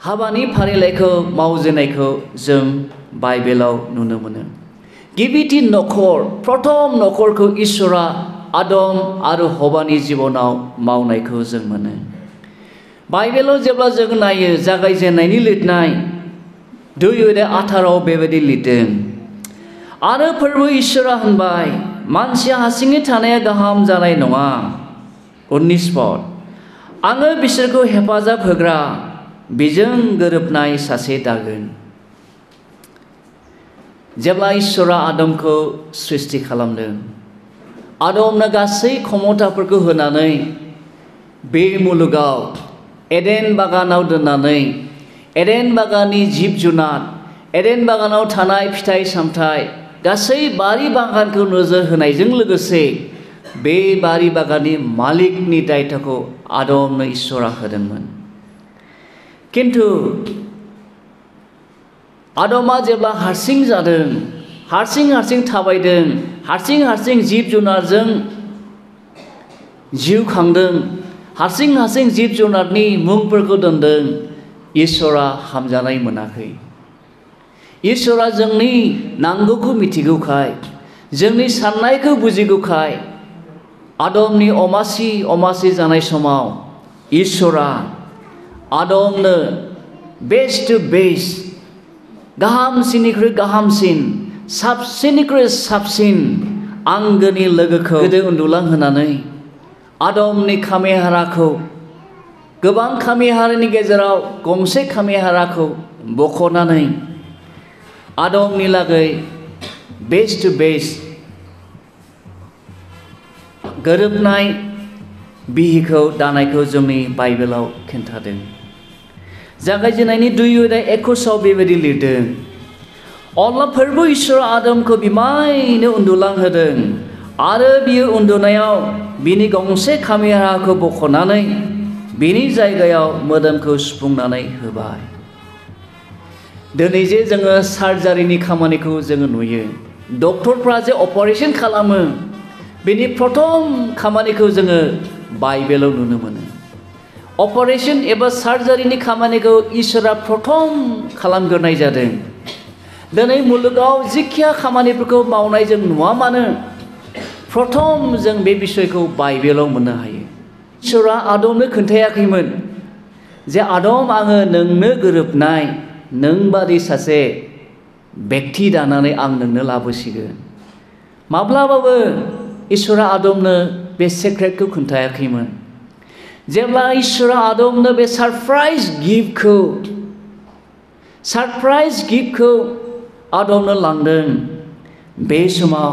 हाबानि फारिलाइखौ मावजेननायखौ जों बाइबेलाव नुनो मोनो। गिबिथि नखर प्रथम नखरखौ इसोरा आदम आरो हवानि जिबनाव मावनायखौ जों मोनो। बाइबेलाव जेब्ला जों नायो जागायजेननायनि लिरनाय 2:18 बेबायदि लिरदों। आरो फोरबो इसोरा होनबाय मानसिया हारसिङै थानाया गाहाम जानाय नङा। 19 पद आङो बिसोरखौ हेफाजाब होग्रा बेजों गोरोबनाय सासे दागोन। जेब्ला इसोरा आदमखौ सृष्टि खालामदों आदमनो गासै क्षमताफोरखौ होनानै बे मुलुगाव एडेन बागानाव दोननानै एडेन बागाननि जिब जुनार एडेन बागानाव थानाय फिथाइ सामथाइ गासै बारि बागानखौ नोजोर होनायजों लोगोसे बे बारि बागाननि मालिकनि दायित्वखौ आदमनो इसोरा होदोंमोन। किन्तु आदमा जेब्ला हारसिं जादों हारसिं थाबायदों हारसिं जिब जुनारजों जिउ खांदों हारसिं जिब जुनारनि मुंफोरखौ दोनदों इसोरा हामजानाय मोनाखै। इसोरा जोंनि नांगौखौ मिथिगौखाय जोंनि साननायखौ बुजिगौखाय आदमनि अमासि जानाय समाव इसोरा आदमनो बेस्ट टु बेस्ट गाहामसिननिख्रुइ गाहामसिन साबसिननिख्रुइ साबसिन आंगोनि लोगोखौ गोदो उन्दुलांहोनानै आदमनि खामिहाराखौ गोबां खामिहारानि गेजेराव गंसे खामिहाराखौ बख'नानै आदमनि लागै बेस्ट टु बेस्ट गोरोबनाय बिहिखौ दानायखौ जोंनि बाइबेलाव खिन्थादों। जागायजेननायनि 2:21 बेबायदि लिरदों। अब्ला फोरबो इसोरा आदमखौ बिमायनो उन्दुलांहोदों आरो बियो उन्दुनायाव बिनि गंसे खामिहाराखौ बख'नानै बिनि जायगायाव मोदोमखौ सुफुंनानै होबाय। दिनै जे जोङो सार्जारिनि खामानिखौ जोङो नुयो डक्टरफ्रा जे अपारेशन खालामो बेनि प्रथम खामानिखौ जोङो बाइबेलाव नुनो मोनो। अपारेशन एबा सार्जारिनि खामानिखौ इसोरा प्रथम खालामग्रोनाय जादों। दिनै मुलुगाव जिखिया खामानिफोरखौ मावनाय जों नुवा मानो प्रथम जों बे बिसयखौ बाइबेलाव मोननो हायो। इसोरा आदमनो खोन्थायाखैमोन जे आदम आङो नोंनो गोरोबनाय नोंबादि सासे बेक्ति दानानै आं नोंनो लाबोसिगोन। माब्लाबाबो इसोरा आदमनो बे सेक्रेटखौ खोन्थायाखैमोन। जेब्ला इसोरा आदमनो बे सारप्राइज गिफ्टखौ आदमनो लांदों बे समाव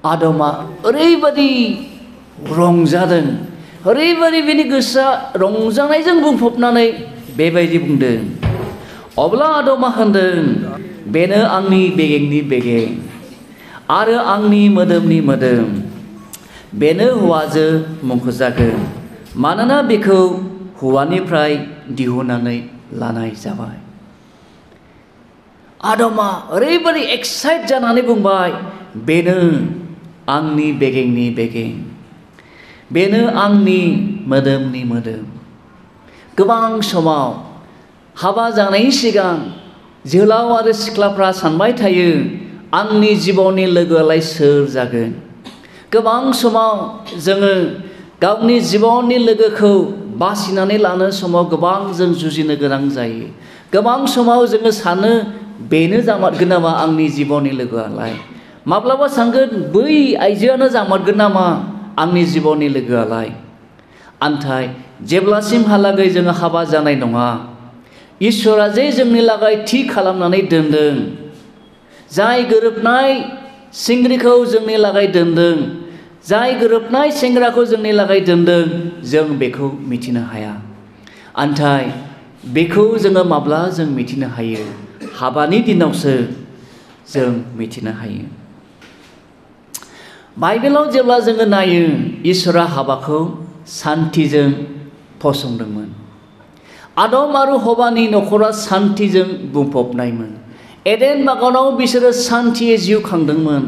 आदमा ओरैबादि रंजादों ओरैबादि बिनि गोसोआ रंजानायजों बुंफबनानै बेबायदि बुंदों। अब्ला आदमा होनदों बेनो आंनि बेगेंनि बेगें आरो आंनि मोदोमनि मोदोम बेनो हौवाजों मुंख'जागोन मानोना बेखौ हौवानिफ्राय दिहुननानै लानाय जाबाय। आदमा ओरैबादि एक्साइट जानानै बुंबाय बेनो आंनि बेगेंनि बेगें बेनो आंनि मोदोमनि मोदोम। गोबां समाव हाबा जानायनि सिगां जोहोलाव आरो सिख्लाफ्रा सानबाय थायो आंनि जिबननि लोगोआलाय सोर जागोन। गोबां समाव जोङो गावनि जिबननि लोगोखौ बासिनानै लानो समाव गोबां जों जुजिनो गोनां जायो। गोबां समाव जोङो सानो बेनो जामारगोन नामा आंनि जिबननि लोगोआलाय। माब्लाबा सानगोन बै आइजोआनो जामारगोन नामा आंनि जिबननि लोगोआलाय। आन्थाय जेब्लासिमहालागै जोङो हाबा जानाय नङा इसोरा जे जोंनि लागै थि खालामनानै दोनदों जाय गोरोबनाय सिंग्रिखौ जोंनि लागै दोनदों जाय गोरोबनाय सेंग्राखौ जोंनि लागै दोनदों जों बेखौ मिथिनो हाया। आन्थाय बेखौ जोङो माब्ला जों मिथिनो हायो हाबानि दिनावसो जों मिथिनो हायो। बाइबेलाव जेब्ला जोङो नायो इसोरा हाबाखौ सान्थिजों फसंदोंमोन। आदम आरो हवानि नखरा सान्थिजों बुंफबनायमोन। एडेन बागानाव बिसोरो सान्थियै जिउ खांदोंमोन।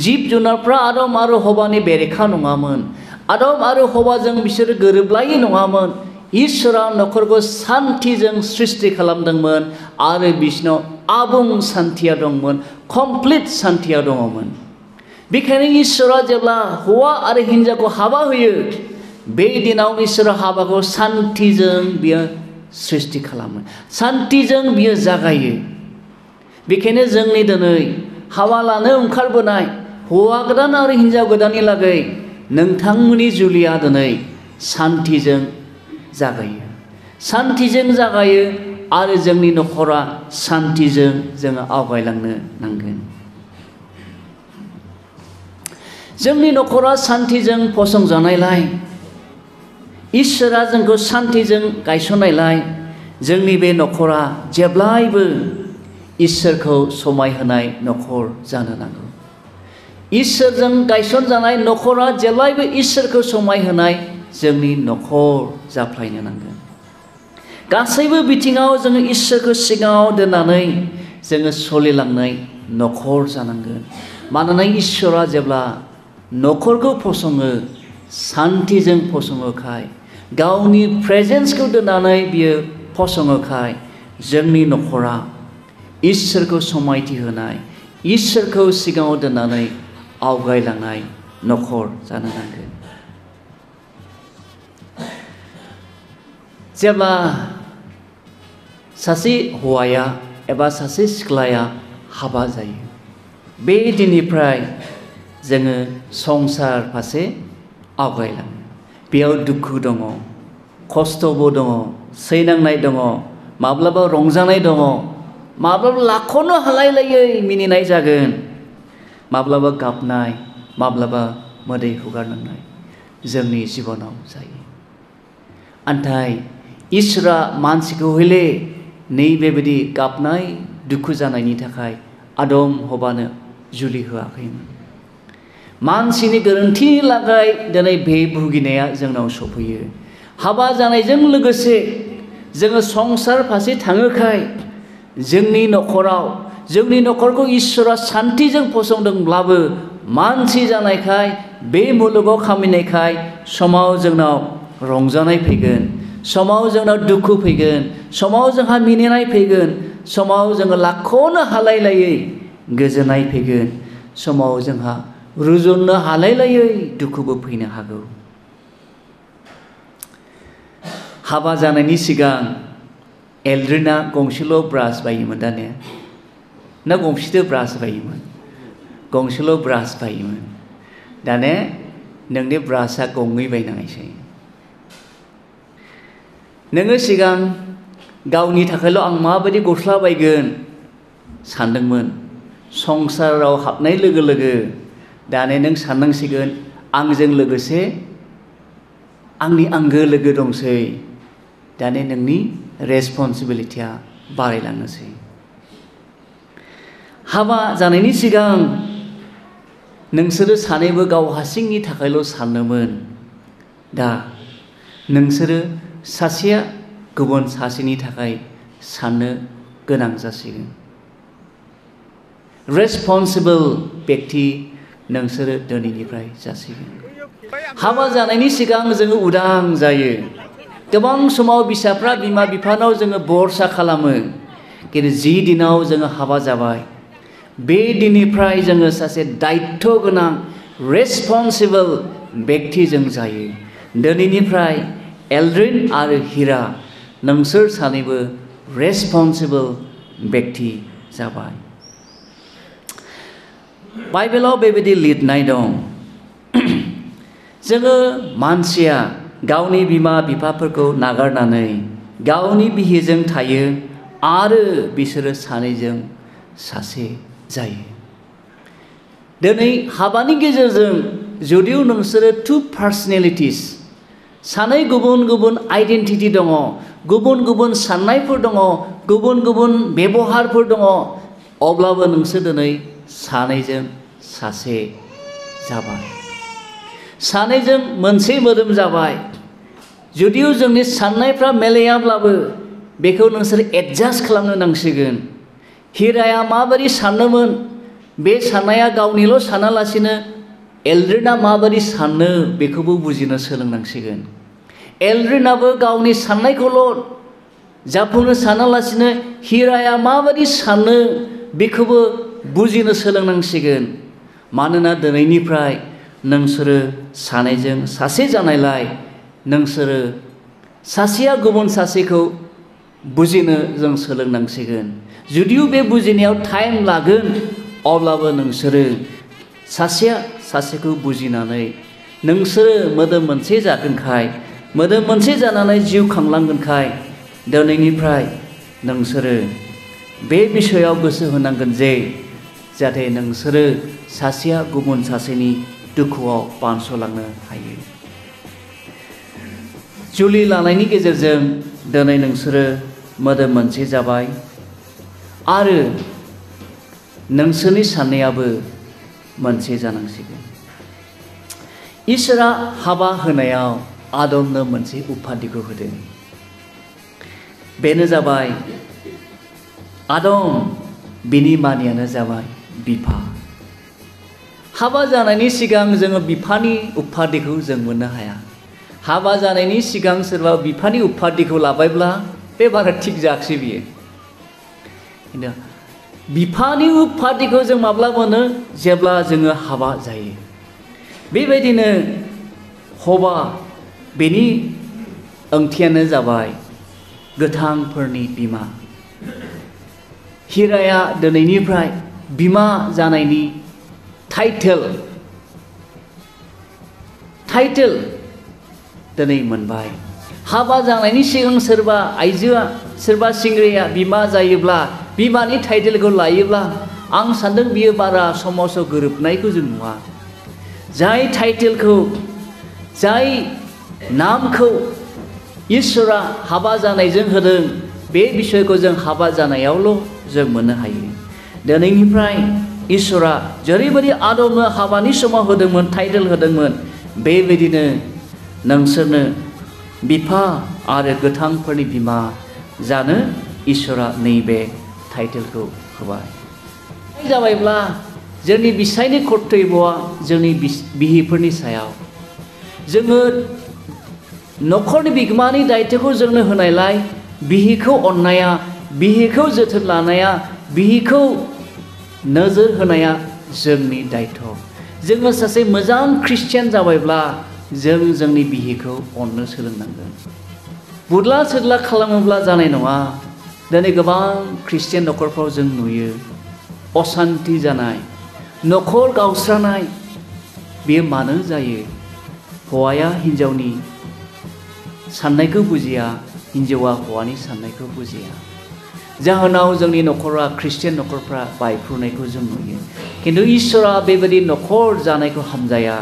जिब जुनारफ्रा आदम आरो हवानि बेरेखा नङामोन। आदम आरो हवाजों बिसोरो गोरोबलायै नङामोन। इसोरा नखरखौ सान्थिजों सृष्टि खालामदोंमोन आरो बिसोरनाव आबुं सान्थिया दंमोन, कमप्लिट सान्थिया दङमोन। बेखायनो इसोरा जेब्ला हौवा आरो हिन्जावखौ हाबा होयो, बे दिनाव इसोरा हाबाखौ सान्थिजों बियो सृष्टि खालामो, सान्थिजों बियो जागायो। बेखायनो जोंनि दिनै हाबा लानो ओंखारबोनाय हौवा गोदान आरो हिन्जाव गोदाननि लागै नोंथांमोननि जुलिया दिनै सान्थिजों जागायो, सान्थिजों जागायो आरो जोंनि नखरा सान्थिजों जोङो आवगायलांनो नांगोन। जोंनि नखरा सान्थिजों फसंजानायलाय, इसोरा जोंखौ सान्थिजों गायसननायलाय, जोंनि बे नखरा जेब्लायबो इसोरखौ समायहोनाय नखर जानो नांगौ। इसोरजों गायसनजानाय नखरा जेब्लायबो इसोरखौ समायहोनाय जोंनि नखर जाफ्लायनो नांगोन। गासैबो बिथिङाव जोङो इसोरखौ सिगाङाव दोननानै जोङो सोलिलांनाय नखर जानांगोन। मानोना इसोरा जेब्ला नखरखौ फसङो, सान्थिजों फसङोखाय, गावनि प्रेजेन्सखौ दोननानै बियो फसङोखाय, जोंनि नखरा इसोरखौ समायथि होनाय, इसोरखौ सिगाङाव दोननानै आवगायलांनाय नखर जानो नांगोन। जेब्ला सासे हौवाया एबा सासे सिख्लाया हाबा जायो, बे दिननिफ्राय जोङो संसार फारसे आवगायलाङो। बेयाव दुखु दङ, खस्थ'बो दङ, सैनांनाय दङ, माब्लाबा रंजानाय दङ, माब्लाबा लाख'नो हालायलायै मिनिनाय जागोन, माब्लाबा गाबनाय, माब्लाबा मोदै हुगारनांनाय जोंनि जिबनाव जायो। नाथाय इसोरा मानसिखौ हले नैबेबायदि गाबनाय दुखु जानायनि थाखाय आदम हबानो जुलि होआखैमोन। मानसिनि गोरोन्थिनि लागाय दिनै बे भुगिनाया जोंनाव सफैयो। हाबा जानायजों लोगोसे जोङो संसार फारसे थाङोखाय, जोंनि नखराव, जोंनि नखरखौ इसोरा सान्थिजों फसंदोंब्लाबो मानसि जानायखाय, बे मुलुगाव खामिनायखाय समाव जोंनाव रंजानाय फैगोन, समाव जोंनाव दुखु फैगोन, समाव जोंहा मिनिनाय फैगोन, समाव जोङो लाख'नो हालायलायै गोजोननाय फैगोन, समाव जोंहा रुजुननो हालायलायै दुखुबो फैनो हागौ। हाबा जानायनि सिगां एल्ड्रिना गंसेल' ब्रास बायोमोन दाने, ना गंसेथ' ब्रास बायोमोन? गंसेल' ब्रास बायोमोन। दाने नोंनि ब्रासआ गंनै बायनांनायसै। नोङो सिगां गावनि थाखायल' आं माबायदि गस्ला बायगोन सानदोंमोन। संसाराव हाबनाय लोगो लोगो दाने नों साननांसिगोन, आंजों लोगोसे आंनि आंगो लोगो दंसै। दाने नोंनि रेसपन्सिबिलिटिया बारायलांनोसै। हाबा जानायनि सिगां नोंसोरो सानैबो गाव हारसिंनि थाखायल' सानोमोन। दा नोंसोरो सासेया गुबुन सासेनि थाखाय साननो गोनां जासिगोन। रेसपन्सिबल बेक्ति नोंसोरो दिनैनिफ्राय जासिगोन। हाबा जानायनि सिगां जोङो उदां जायो। गोबां समाव फिसाफ्रा बिमा बिफानाव जोङो भरसा खालामो, खिन्थु जि दिनाव जोङो हाबा जाबाय, बे दिननिफ्राय जोङो सासे दायित्व गोनां रेसपन्सिबल बेक्ति जों जायो। दिनैनिफ्राय एल्ड्रिन आरो हिरा, नोंसोर सानैबो रेसपन्सिबल बेक्ति जाबाय। बाइबेलाव बेबायदि लिरनाय दं, जोङो मानसिया गावनि बिमा बिफाफोरखौ नागारनानै गावनि बिहिजों थायो आरो बिसोरो सानैजों सासे जायो। दिनै हाबानि गेजेरजों जुदिও नोंसोरो टु पार्सनेलिटिस, सानै गुबुन गुबुन आइडेन्टिटि दङ, गुबुन गुबुन साननायफोर दङ, गुबुन गुबुन बेबहारफोर दङ, अब्लाबो नोंसोर दिनै सानैजों सासे जाबाय, सानैजों मोनसे मोदोम जाबाय। जुदिও जोंनि साननायफ्रा मिलायाब्लाबो बेखौ नोंसोर एडजास्ट खालामनो नांसिगोन। हिराया माबायदि सानोमोन, बे साननाया गावनिल' सानालासिनो एल्ड्रिना माबायदि सानो बेखौबो बुजिनो सोलोंनांसिगोन। एल्ड्रिनाबो गावनि साननायखौल' जाफुंनो सानालासिनो हिराया माबायदि सानो बेखौबो बुजिनो सोलोंनांसिगोन। मानोना दिनैनिफ्राय नोंसोरो सानैजों सासे जानायलाय नोंसोरो सासेया गुबुन सासेखौ बुजिनो जों सोलोंनांसिगोन। जुदियो बे बुजिनायाव टाइम लागोन अब्लाबो नोंसोरो सासेया सासेखौ बुजिनानै नोंसोरो मोदोम मोनसे जागोनखाय मोदोम मोनसे जानानै जिउ खांलांगोनखाय दिनैनिफ्राय नोंसोरो बे बिषयाव गोसो होनांगोन जे जाहाथे नोंसोरो सासेया गुबुन सासेनि दुखुआव बानस'लांनो हायो। जुलि लानायनि गेजेरजों दिनै नोंसोरो मोदोम मोनसे जाबाय आरो नोंसोरनि साननायाबो मोनसे जानांसिगोन। इसोरा हाबा होनायाव आदमनो मोनसे उपाधिखौ होदों। बेनो जाबाय आदम, बिनि मानियानो जाबाय बिफा। हाबा जानायनि सिगां जोङो बिफानि उपाधिखौ जों मोननो हाया। हाबा जानायनि सिगां सोरबा बिफानि उपाधिखौ लाबायब्ला बे बारा थिग जायाखिसै बियो। खिन्थु बिफानि उपाधिखौ जों माब्ला मोनो? जेब्ला जोङो हाबा जायो। बेबायदिनो हबा बेनि ओंथियानो जाबाय गोथांफोरनि बिमा। हिराया दिनैनिफ्राय बिमा जानायनि टाइटेल दिनै मोनबाय। हाबा जानायनि सिगां सोरबा आइजोआ सोरबा सिंग्रिया बिमा जायोब्ला बिमानि टाइटेलखौ लायोब्ला आं सानदों बियो बारा समाजाव गोरोबनायखौ जों नुवा। जाय टाइटेलखौ जाय नामखौ इसोरा हाबा जानायजों होदों बे बिषयखौ जों हाबा जानायावल' जों मोननो हायो। दिनैनिफ्राय इसोरा जेरैबायदि आदमनो हाबानि समाव होदोंमोन टाइटेल होदोंमोन बेबायदिनो नोंसोरनो बिफा आरो गोथांफोरनि बिमा जानो इसोरा नैबे टाइटेलखौ होबाय। जाबायब्ला जोंनि बिसायनि कर्तब्यआ जोंनि बिहिफोरनि सायाव। जोङो न'खरनि बिगोमानि दायित्वखौ जोंनो होनायलाय बिहिखौ अननाया, बिहिखौ जोथोन लानाया, बिहिखौ नोजोर होनाया जोंनि दायित्व। जोङो सासे मोजां ख्रिस्टियान जाबायब्ला जों जोंनि बिहिखौ अननो सोलोंनांगोन। बुदला सुदला खालामोब्ला जानाय नङा। दिनै गोबां ख्रिस्टियान न'खरफ्राव जों नुयो असान्ति जानाय, न'खर गावस्रानाय। बेयो मानो जायो? हौवाया हिन्जावनि साननायखौ बुजिया, हिन्जावा हौवानि साननायखौ बुजिया। जाहोनाव जोंनि न'खरा ख्रिस्टियान न'खरफ्रा बायफ्रुनायखौ जों नुयो। खिन्थु इसोरा बेबायदि न'खर जानायखौ हामजाया।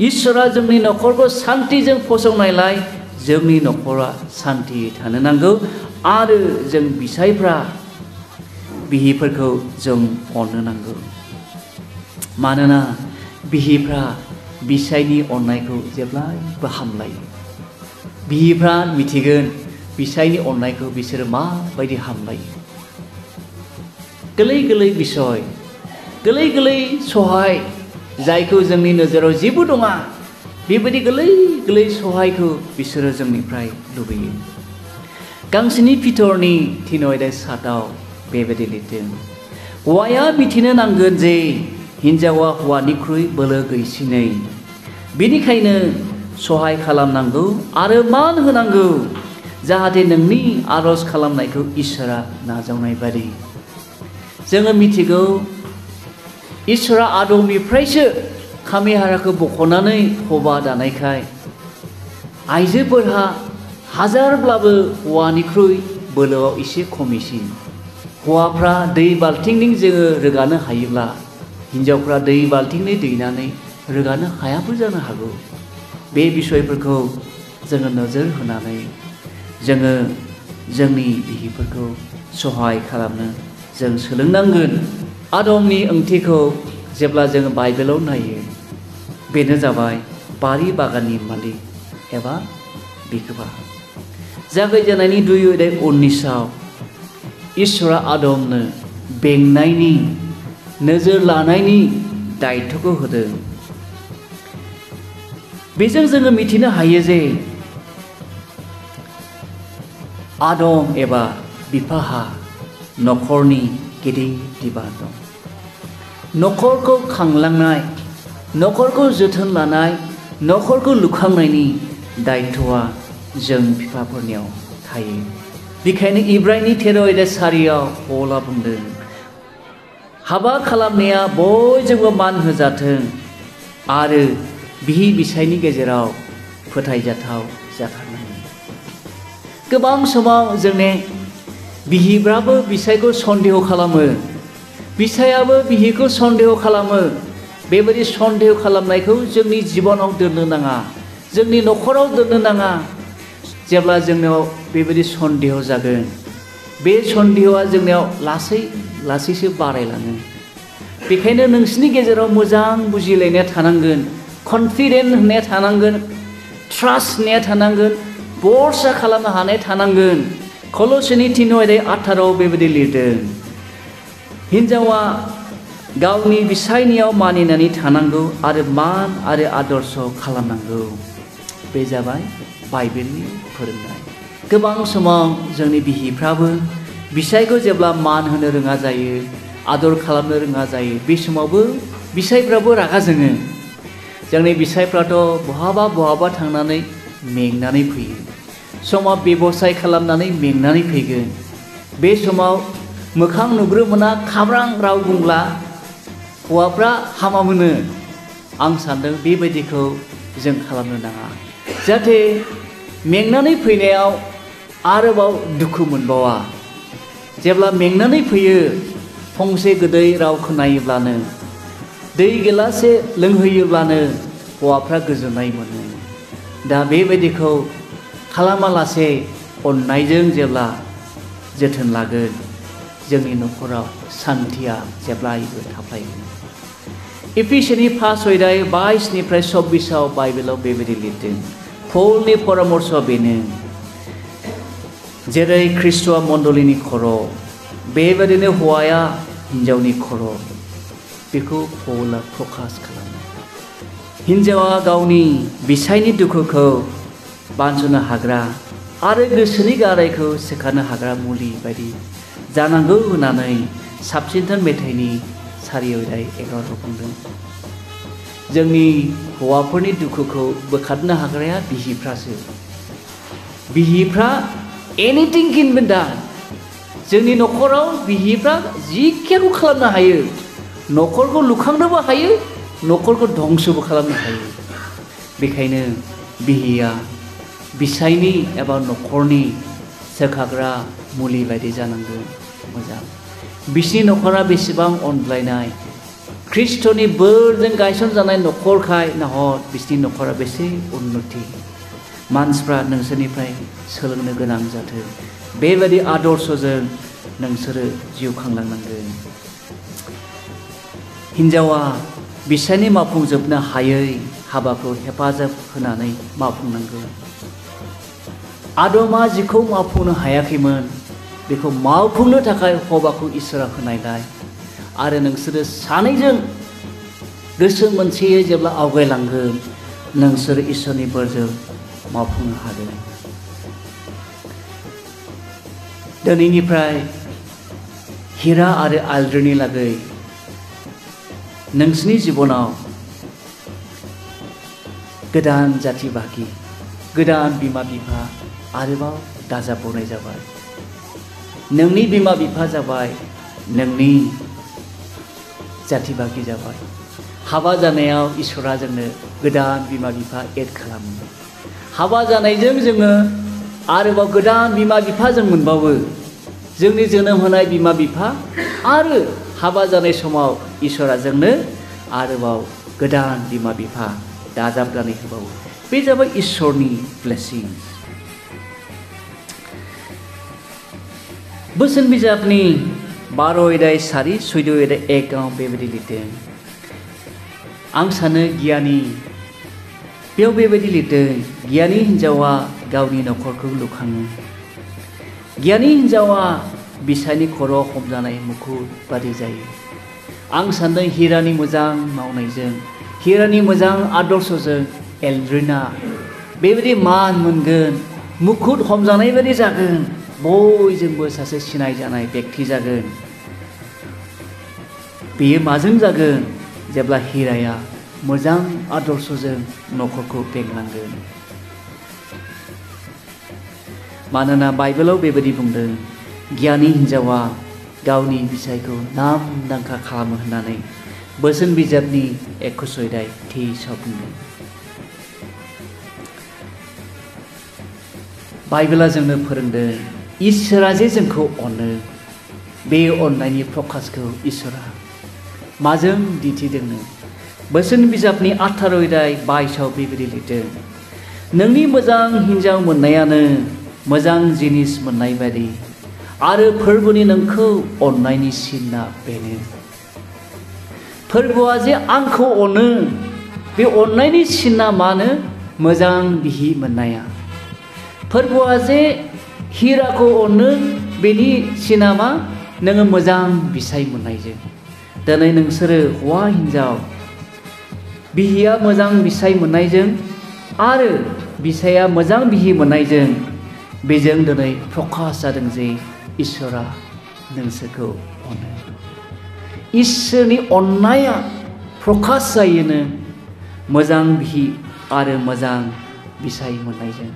इसोरा जोंनि न'खरखौ सान्तिजों फसंनायलाय जोंनि न'खरा सान्तियै थानो नांगौ आरो जों बिसायफ्रा बिहिफोरखौ जों अननो नांगौ। मानोना बिहिफ्रा बिसायनि अननायखौ जेब्लायबो हामलायो। बिहिफ्रा मिथिगोन बिसायनि अननायखौ बिसोरो माबायदि हामलायो। गोरलै गोरलै बिसय, गोरलै गोरलै सहाय जायखौ जोंनि नोजोराव जेबो नङा बेबायदि गोरलै गोरलै सहायखौ बिसोरो जोंनिफ्राय लुबैयो। गांसेनि फिथरनि 3:7 बेबायदि लिरदों, हौवाया मिथिनो नांगोन जे हिन्जावा हौवानिख्रुइ बोलो गैसिनै। बेनिखायनो सहाय खालामनांगौ आरो मान होनांगौ जाहाथे नोंनि आरज खालामनायखौ इसोरा नाजावनाय बायदि। जोङो मिथिगौ इसोरा आदमनिफ्रायसो खामि हाराखौ बख'नानै हौवा दानायखाय आइजोफोरहा हाजारब्लाबो हौवानिख्रुइ बोलोआव एसे खमिसिन। हौवाफ्रा दै बाल्थिंनि जोङो रोगानो हायोब्ला हिन्जावफ्रा दै बाल्थिंनि दैनानै रोगानो हायाबो जानो हागौ। बे बिसयफोरखौ जोङो नोजोर होनानै जोङो जोंनि बिहिफोरखौ सहाय खालामनो जों सोलोंनांगोन। आदमनि ओंथिखौ जेब्ला जोङो बाइबेलाव नायो बेनो जाबाय बारि बागाननि मालिक एबा बिगोमा। जागायजेननायनि 2:19 इसोरा आदमनो बेंनायनि नोजोर लानायनि दायित्वखौ होदों। बेजों जोङो मिथिनो हायो जे आदं एबा बिफाहा न'खरनि गिदिं बिबान दं। न'खरखौ खांलांनाय, न'खरखौ जोथोन लानाय, न'खरखौ लुखांनायनि दायित्वआ जों बिफाफोरनियाव थायो। बेखायनो इब्रायनि 13:4 पौला बुंदों, हाबा खालामनाया बयजोंबो मान होजाथों आरो बिहि बिसायनि गेजेराव फोथायजाथाव जाथारनांगोन। गोबां समाव जोंनि बिहिफ्राबो बिसायखौ सन्देह खालामो, बिसायाबो बिहिखौ सन्देह खालामो। बेबायदि सन्देह खालामनायखौ जोंनि जिबनाव दोननो नाङा, जोंनि न'खराव दोननो नाङा। जेब्ला जोंनाव बेबायदि सन्देह जागोन, बे सन्देहआ जोंनियाव लासै लासैसो बारायलाङो। बेखायनो नोंसिनि गेजेराव मोजां बुजिलायनाया थानांगोन, कनफिडेन्ट होननाया थानांगोन, ट्रास्ट होननाया थानांगोन, भरसा खालामनो हानाय थानांगोन। कल'सिनि 3:18 बेबायदि लिरदों, हिन्जावा गावनि बिसायनियाव मानिनानै थानांगौ आरो मान आरो आदर्श खालामनांगौ। बे जाबाय बाइबेलनि फोरोंनाय। गोबां समाव जोंनि बिहिफ्राबो बिसायखौ जेब्ला मान होनो रोङा जायो, आदर खालामनो रोङा जायो, बे समावबो बिसायफ्राबो रागा जोङो। जोंनि बिसायफ्राथ' बहाबा थांनानै मेंनानै फैयो, समाव बेबसाय खालामनानै मेंनानै फैगोन। बे समाव मोखां नुग्रोमोना खाब्रां राव बुंब्ला हौवाफ्रा हामा मोनो। आं सान्दों बेबायदिखौ जों खालामनो नाङा, जाहाथे मेंनानै फैनायाव आरोबाव दुखु मोनबावा। जेब्ला मेंनानै फैयो, फंसे गोदै राव खोनायोब्लानो, दै गिलासे लोंहोयोब्लानो हौवाफ्रा गोजोननाय मोनो। दा बेबायदिखौ खालामालासे अननायजों जेब्ला जोथोन लागोन, जोंनि न'खराव सान्थिया जेब्लायबो थाफ्लायगोन। एफिसिनि 5:22-26 बाइबेलाव बेबायदि लिरदों, पौलनि परामर्शआ बेनो, जेरै ख्रिस्ट'आ मण्डलीनि खर', बेबायदिनो हौवाया हिन्जावनि खर'। बेखौ पौला प्रकाश खालामो। हिन्जावा गावनि बिसायनि दुखुखौ बानस'नो हाग्रा आरो गोसोनि गारायखौ सोखानो हाग्रा मुलि बायदि जानांगौ होननानै साबसिनथार मेथाइनि 4:11 बुंदों। जोंनि हौवाफोरनि दुखुखौ बोखारनो हाग्राया बिहिफ्रासो। बिहिफ्रा एनिथिं केन बी डान। जोंनि न'खराव बिहिफ्रा जिखियाखौ खालामनो हायो, न'खरखौ लुखांनोबो हायो, न'खरखौ धंसबो खालामनो हायो। बेखायनो बिहिया बिसायनि एबा न'खरनि सोखाग्रा मुलि बायदि जानांगौ। मोजां, बिसिनि न'खरा बेसेबां अनज्लायनाय, ख्रिस्ट'नि बोरजों गायसनजानाय न'खरखाय नाहर बिसिनि न'खरा बेसे उन्नति। मानसिफ्रा नोंसोरनिफ्राय सोलोंनो गोनां जाथों। बेबायदि आदर्शजों नोंसोरो जिउ खांलांनांगोन। हिन्जावा बिसायनि मावफुंजोबनो हायै हाबाखौ हेफाजाब होनानै मावफुंनांगौ। आदमा जिखौ मावफुंनो हायाखैमोन, बेखौ मावफुंनो थाखाय हौवाखौ इसोरा होनायलाय आरो नोंसोरो सानैजों गोसो मोनसेयै जेब्ला आवगायलांगोन, नोंसोर इसोरनि बोरजों मावफुंनो हागोन। दिनैनिफ्राय हिरा आरो आलद्रिनि लागै नोंसिनि जिबनाव गोदान जाथि बाहागि, गोदान बिमा बिफा आरोबाव दाजाबबावनाय जाबाय। नोंनि बिमा बिफा जाबाय, नोंनि जाथि बाहागि जाबाय। हाबा जानायाव इसोरा जोंनो गोदान बिमा बिफा एड खालामो। हाबा जानायजों जोङो आरोबाव गोदान बिमा बिफा जों मोनबावो। जोंनि जोनोम होनाय बिमा बिफा आरो हाबा जानाय समाव इसोरा जोंनो आरोबाव गोदान बिमा बिफा दाजाबनानै होबावो। बे जाबाय इसोरनि ब्लेसिं। बोसोन बिजाबनि 12:4-14:1 बेबायदि लिरदों। आं सानो गियानि, बेयाव बेबायदि लिरदों, गियानि हिन्जावा गावनि न'खरखौ लुखाङो। गियानि हिन्जावा बिसायनि खर' हमजानाय मुकुट बादि जायो। आं सान्दों हिरानि मोजां मावनायजों, हिरानि मोजां आदर्शजों एलद्रिना बेबायदि मान मोनगोन, मुकुट हमजानाय बायदि जागोन। बयजोंबो सासे सिनायजानाय बेक्ति जागोन। बेयो माजों जागोन? जेब्ला हिराया मोजां आदर्शजों न'खरखौ बेंलांगोन। मानोना बाइबेलाव बेबायदि बुंदों, गियानि हिन्जावा गावनि बिसायखौ नामदांखा खालामो होननानै बोसोन बिजाबनि 21 बुंदों। बाइबेला जोंनो फोरोंदों इसोरा जे जोंखौ अनो, बे अननायनि प्रकाशखौ इसोरा माजों दिन्थिदोंनो? बोसोन बिजाबनि 22 बेबायदि लिरदों, नोंनि मोजां हिन्जाव मोननायानो मोजां जिनिस मोननाय बायदि, आरो फोरबोनि नोंखौ अननायनि सिनआ बेनो। फोरबोआ जे आंखौ अनो, बे अननायनि सिनआ मानो? मोजां बिहि मोननाया। फोरबोआ जे हिराखौ अनो, बेनि सिनआ मा? नोङो मोजां बिसाय मोननायजों। दिनै नोंसोरो हौवा हिन्जाव बिहिया मोजां बिसाय मोननायजों आरो बिसाया मोजां बिहि मोननायजों, बेजों दिनै प्रकाश जादों जे इसोरा नोंसोरखौ अनो। इसोरनि अननाया प्रकाश जायोनो मोजां बिहि आरो मोजां बिसाय मोननायजों।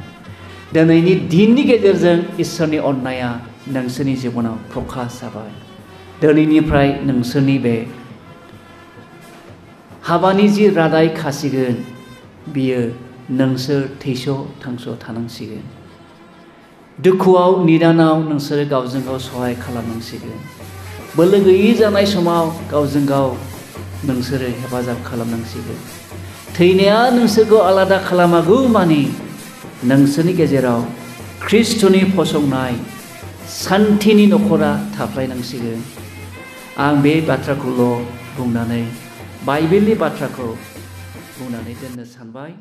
दिनैनि दिननि गेजेरजों इसोरनि अननाया नोंसोरनि जिबनाव प्रकाश जाबाय। दिनैनिफ्राय नोंसोरनि बे हाबानि जि रादाय खासिगोन, बियो नोंसोर थैस' थांस' थानांसिगोन। दुखुआव निदानाव नोंसोरो गावजों गाव सहाय खालामनांसिगोन। बोलो गैयि जानाय समाव गावजों गाव नोंसोरो हेफाजाब खालामनांसिगोन। थैनाया नोंसोरखौ आलादा खालामागौ मानि नोंसोरनि गेजेराव ख्रिस्ट'नि फसंनाय सान्थिनि न'खरा थाफ्लायनांसिगोन। आं बे बाथ्राखौल' बुंनानै बाइबेलनि बाथ्राखौ बुंनानै दोननो सानबाय।